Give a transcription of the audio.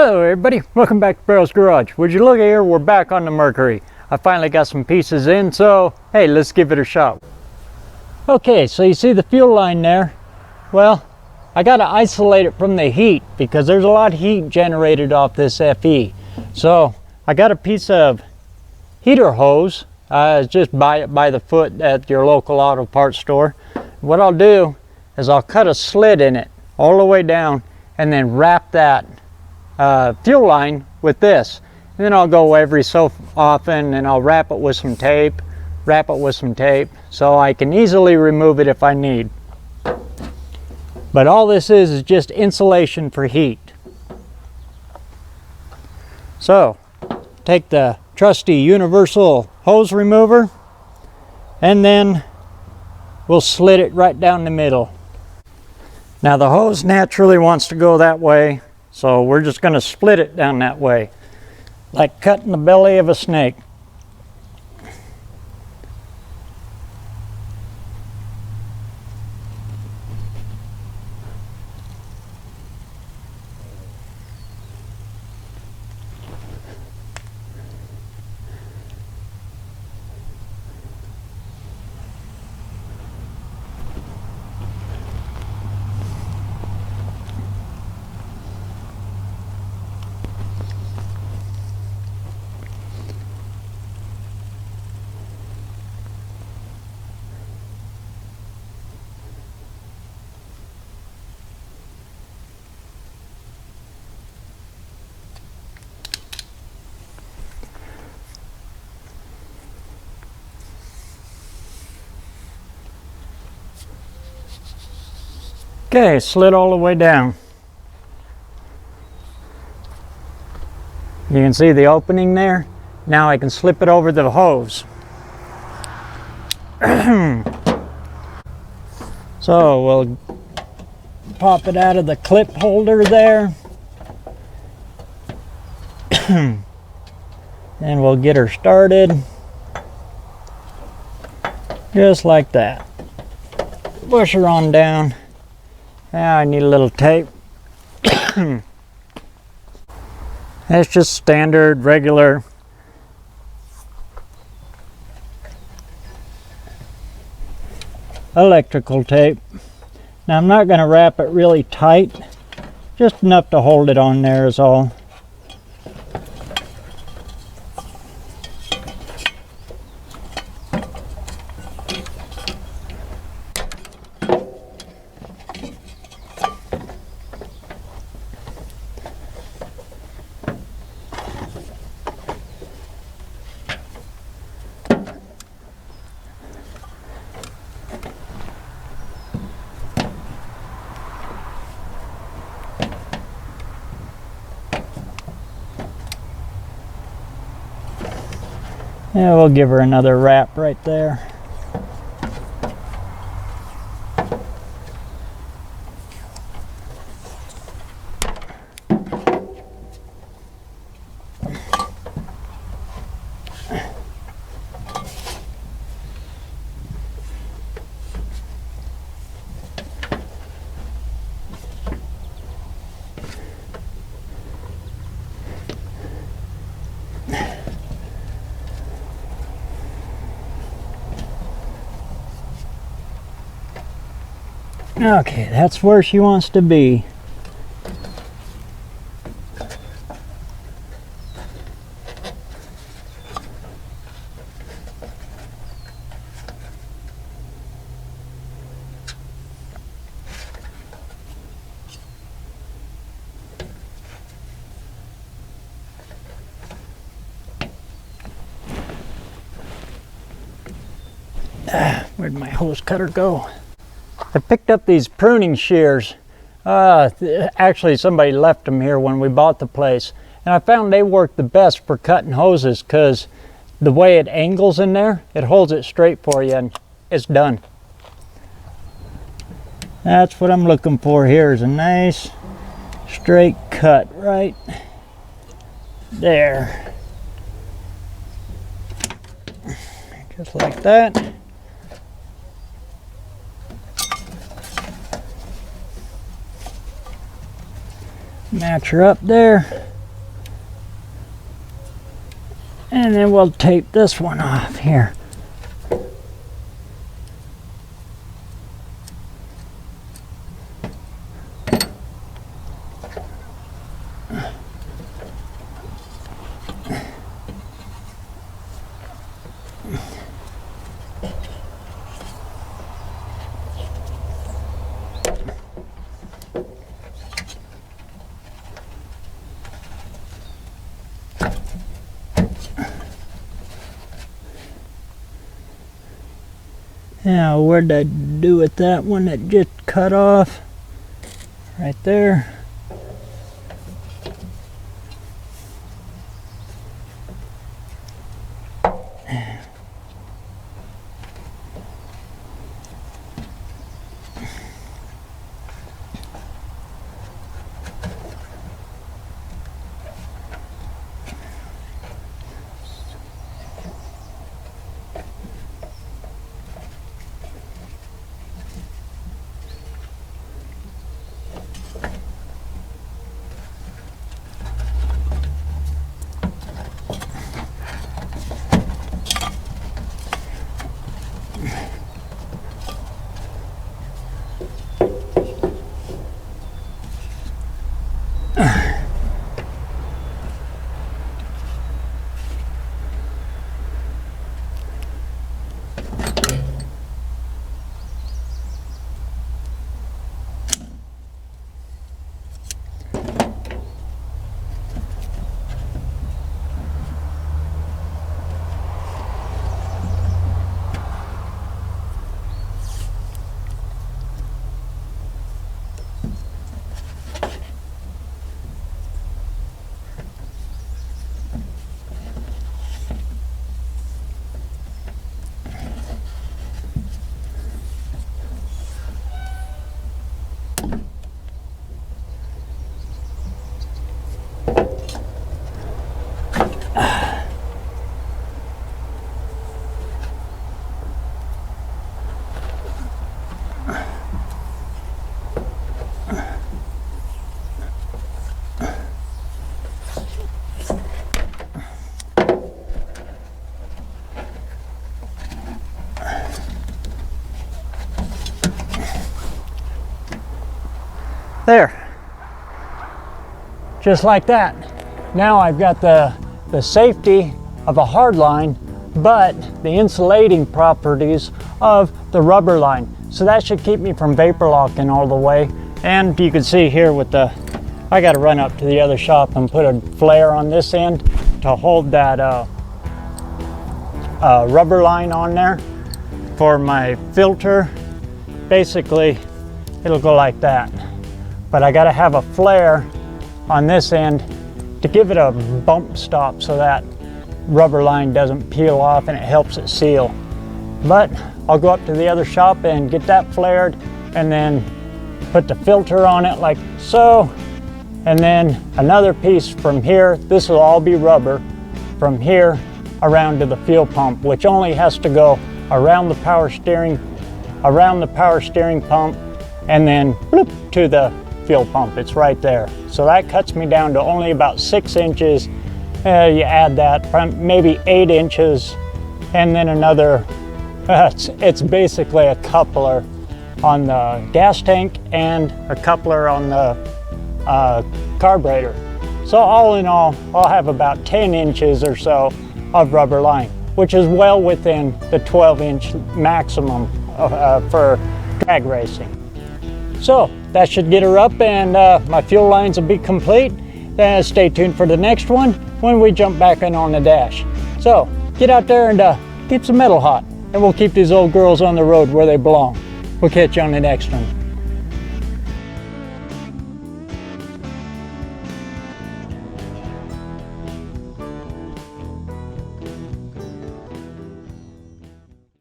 Hello everybody, welcome back to BareRose Garage. Would you look here, we're back on the Mercury. I finally got some pieces in, so hey, let's give it a shot. Okay, so you see the fuel line there? Well, I got to isolate it from the heat because there's a lot of heat generated off this FE. So I got a piece of heater hose. Just buy it by the foot at your local auto parts store. What I'll do is I'll cut a slit in it all the way down and then wrap that fuel line with this. And then I'll go every so often and I'll wrap it with some tape, so I can easily remove it if I need. But all this is just insulation for heat. So take the trusty universal hose remover and then we'll slit it right down the middle. Now the hose naturally wants to go that way, so we're just going to split it down that way, like cutting the belly of a snake. Okay, slit all the way down. You can see the opening there. Now I can slip it over the hose. So we'll pop it out of the clip holder there. And we'll get her started. Just like that. Push her on down. Now I need a little tape. That's just standard, regular electrical tape. Now I'm not going to wrap it really tight, just enough to hold it on there is all. Yeah, we'll give her another wrap right there. Okay, that's where she wants to be. Where'd my hose cutter go? I picked up these pruning shears. Actually, somebody left them here when we bought the place. And I found they work the best for cutting hoses because the way it angles in there, it holds it straight for you and it's done. That's what I'm looking for here, is a nice straight cut right there. Just like that. Match her up there. And then we'll tape this one off here. Now, where'd I do with that one that just cut off? Right there. There, just like that. Now I've got the safety of a hard line, but the insulating properties of the rubber line. So that should keep me from vapor locking all the way. And you can see here with the, I got to run up to the other shop and put a flare on this end to hold that rubber line on there for my filter. Basically, it'll go like that. But I got to have a flare on this end to give it a bump stop so that rubber line doesn't peel off and it helps it seal. But I'll go up to the other shop and get that flared and then put the filter on it like so. And then another piece from here, this will all be rubber, from here around to the fuel pump, which only has to go around the power steering pump and then bloop, to the fuel pump. It's right there. So that cuts me down to only about 6 inches. You add that, maybe 8 inches, and then another, it's basically a coupler on the gas tank and a coupler on the carburetor. So all in all, I'll have about 10 inches or so of rubber line, which is well within the 12-inch maximum for drag racing. So that should get her up, and my fuel lines will be complete. Stay tuned for the next one when we jump back in on the dash. So get out there and keep some metal hot, and we'll keep these old girls on the road where they belong. We'll catch you on the next one.